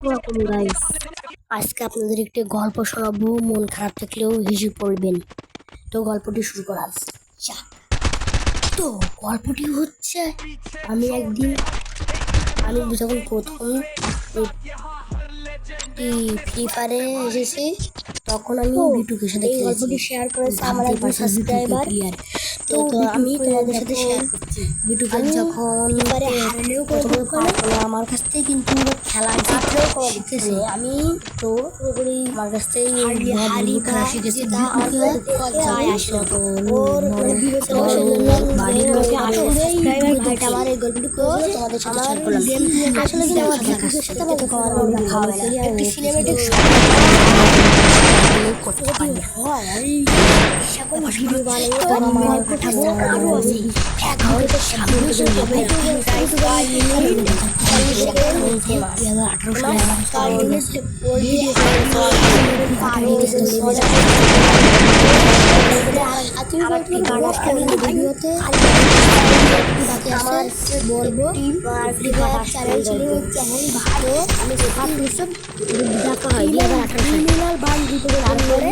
Welcome guys, আজকে আপনাদের একটি গল্প শোনাবো। মন খারাপ থাকলেও হেসে পড়বেন। তো গল্পটি শুরু করা যাক। তো গল্পটি হচ্ছে, আমি যখন প্রথম ফ্রি ফায়ারে এসেছি, তখন আমি বিটুকে সাথে এই গল্পটি শেয়ার করেছি আমার একজন সাবস্ক্রাইবার। তো আমি তোমাদের সাথে শেয়ার করছি। বিটুকে যখন হারালেও আমার কাছ থেকে কিন্তু খেলা শিখেছে। আমি তো পুরোপুরি আমার কাছ থেকে খেলা শিখেছি। আসে না, তো ওর বাড়ির লোক আমার এই গল্পটি করেছিল, তোমাদের সাথে শেয়ার করলাম। আসলে কিন্তু আমার সাথে আমার দেখা হবে না, একটি সিনেমেটিক করতে পারি হয়। আমি সকল ভিডিও বানাই, আমার পাঠাবো আরো আছে। বলবো চ্যানেল ছিল কেমন ভালো, আমি দেখা হয় 2018 বান ভিডিও তারপরে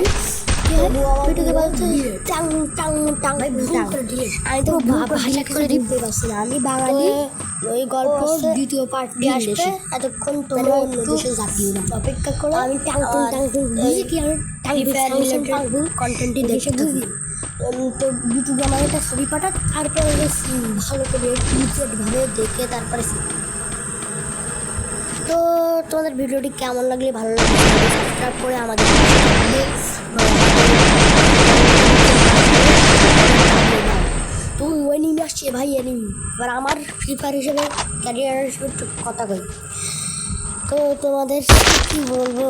আমি বাঙালি। ওই গল্প দ্বিতীয় পার্ট আসবে, এতক্ষণ তোমরা অন্য দেশে জাতীয় অপেক্ষা করো। আমি কন্টেন্টটি দেখে বুঝি। তো ইউটিউবে আমার একটা ছবি পাঠাক, তারপরে ভালো করে ভাবে দেখে তারপরে। তো তোমাদের ভিডিওটি কেমন লাগলে ভালো লাগলে সাবস্ক্রাইব করে আমাদের তো এনিমি আসছে ভাই, এনিমি। এবার আমার ফ্রি ফায়ার হিসেবে ক্যারিয়ার হিসেবে কথা কই। তো তোমাদের কি বলবো,